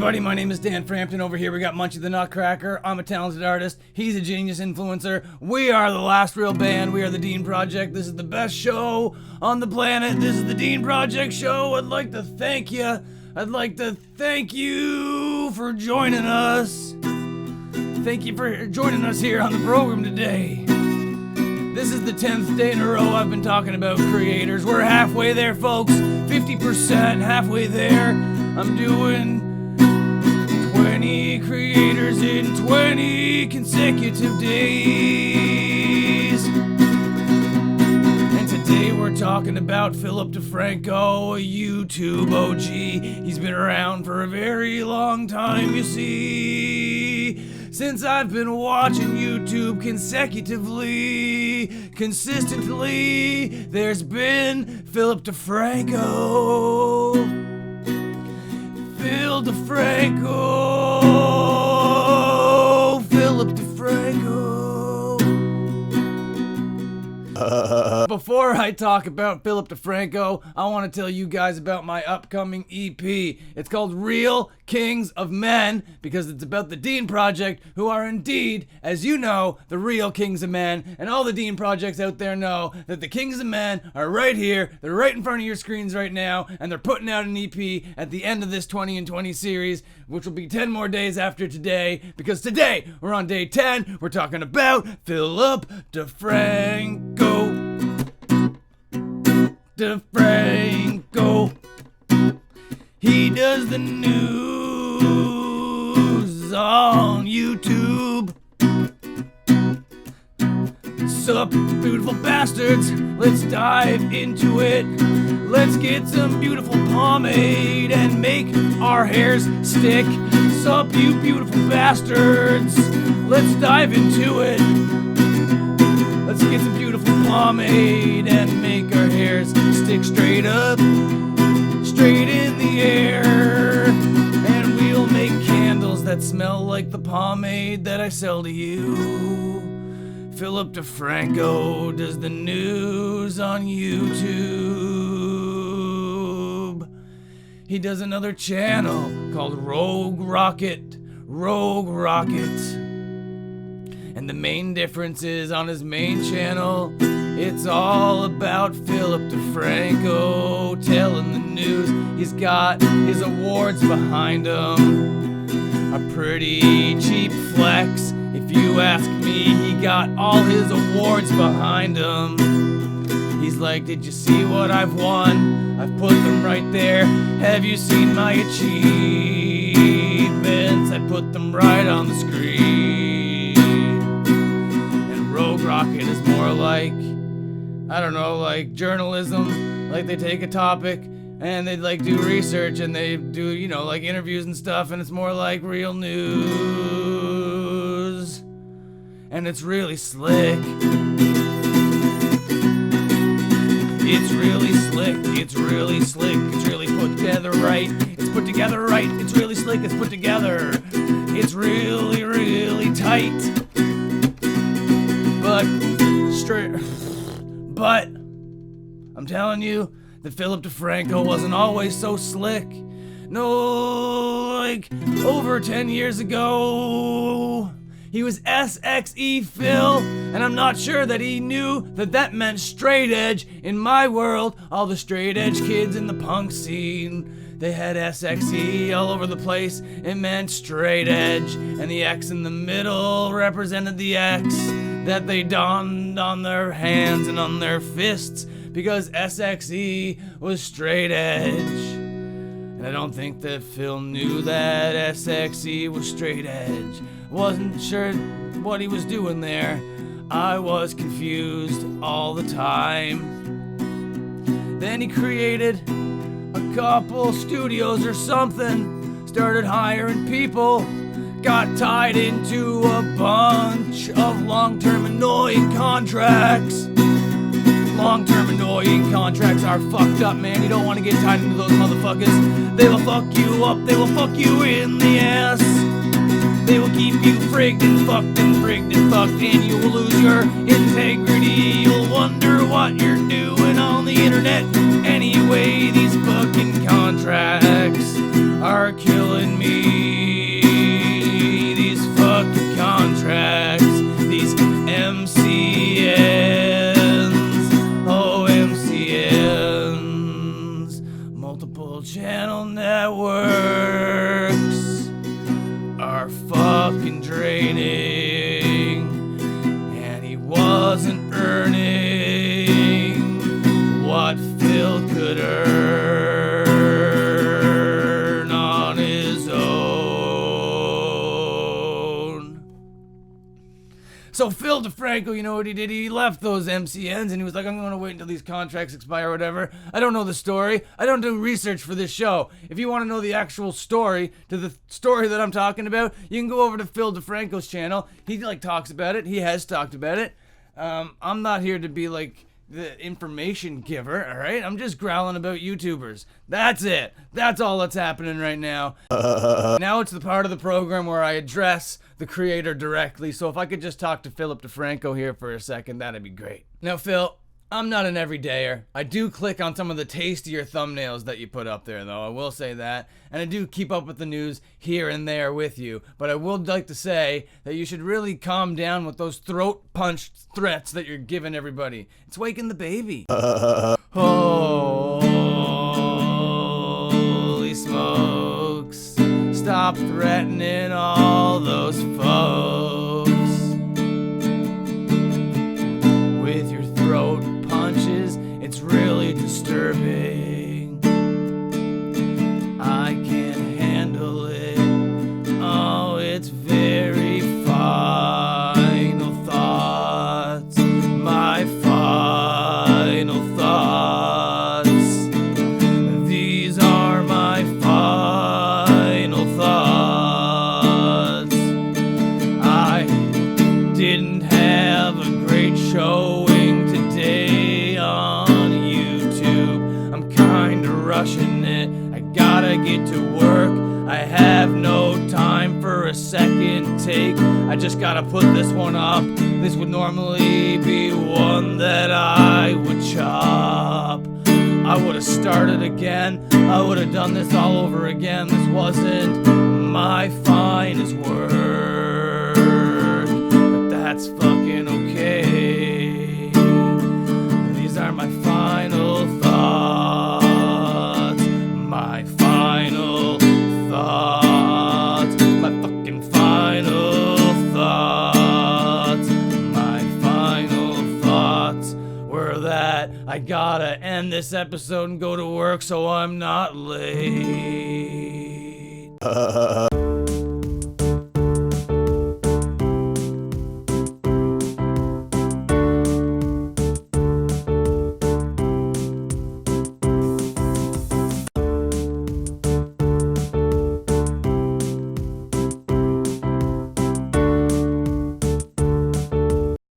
everybody, my name is Dan Frampton. Over here we got Munchie the Nutcracker. I'm a talented artist. He's a genius influencer. We are the last real band. We are the Dean Project. This is the best show on the planet. This is the Dean Project show. I'd like to thank you. I'd like to thank you for joining us. Thank you for joining us here on the program today. This is the 10th day in a row I've been talking about creators. We're halfway there, folks. 50%, halfway there. I'm doing 20 creators in 20 consecutive days. And today we're talking about Philip Defranco, a YouTube OG. He's been around for a very long time, you see. Since I've been watching YouTube consistently, there's been Philip Defranco. Phil DeFranco, Philip DeFranco. Before I talk about Philip DeFranco, I want to tell you guys about my upcoming EP. It's called Real Kings of Men because it's about the Dean Project, who are indeed, as you know, the real Kings of Men. And all the Dean Projects out there know that the Kings of Men are right here. They're right in front of your screens right now, and they're putting out an EP at the end of this 20 in 20 series, which will be 10 more days after today, because today we're on day 10. We're talking about Philip DeFranco. DeFranco. He does the news on YouTube. Sup, beautiful bastards, let's dive into it. Let's get some beautiful pomade and make our hairs stick. Sup, you beautiful bastards, let's dive into it. Let's get some beautiful pomade and make our hairs stick straight up, straight in the air. And we'll make candles that smell like the pomade that I sell to you. Philip DeFranco does the news on YouTube. He does another channel called Rogue Rocket. And the main difference is on his main channel, it's all about Philip DeFranco telling the news. He's got his awards behind him. A pretty cheap flex, if you ask me. He got all his awards behind him. He's like, did you see what I've won? I've put them right there. Have you seen my achievements? I put them right on the screen. Rogue Rocket is more like, I don't know, like journalism. Like they take a topic and they like do research and they do, you know, like interviews and stuff, and it's more like real news. And it's really slick. It's really slick. It's really slick. It's really put together right. It's put together right. It's really slick. It's put together. It's really, really tight. But I'm telling you that Philip DeFranco wasn't always so slick. No, like over 10 years ago, he was SXE Phil, and I'm not sure that he knew that that meant straight edge. In my world, all the straight edge kids in the punk scene, they had SXE all over the place. It meant straight edge, and the X in the middle represented the X that they donned on their hands and on their fists, because SXE was straight edge. And I don't think that Phil knew that SXE was straight edge. Wasn't sure what he was doing there. I was confused all the time. Then he created a couple studios or something, started hiring people, got tied into a bunch of long-term annoying contracts. Long-term annoying contracts are fucked up, man. You don't want to get tied into those motherfuckers. They will fuck you up, they will fuck you in the ass. They will keep you frigged and fucked and frigged and fucked, and you will lose your integrity. You'll wonder what you're doing on the internet. Anyway, these fucking contracts are killing me. channel networks are fucking draining, and he wasn't earning what Phil could earn on his own. So Phil Defranco, you know what he did? He left those MCNs and he was like, I'm going to wait until these contracts expire or whatever. I don't know the story. I don't do research for this show. If you want to know the actual story to the story that I'm talking about, you can go over to Phil Defranco's channel. He talks about it. He has talked about it. I'm not here to be like the information giver, all right? I'm just growling about YouTubers. That's it. That's all that's happening right now. Now it's the part of the program where I address the creator directly, so if I could just talk to Philip Defranco here for a second, that'd be great. Now, Phil, I'm not an everydayer. I do click on some of the tastier thumbnails that you put up there, though. I will say that. And I do keep up with the news here and there with you. But I would like to say that you should really calm down with those throat punch threats that you're giving everybody. It's waking the baby. Holy smokes. Stop threatening all those folks with your throat punches. It's really disturbing. I can't handle it. Oh, it's very final thoughts. My final thoughts. These are my final thoughts. I didn't have a great showing today on YouTube. I'm kinda rushing it. I gotta get to work. I have no time for a second take. I just gotta put this one up. This would normally be one that I would chop. I would've started again. I would've done this all over again. This wasn't my finest work, but that's fucking okay. These are my final thoughts. My final thoughts. My fucking final thoughts. My final thoughts were that I gotta end this episode and go to work so I'm not late.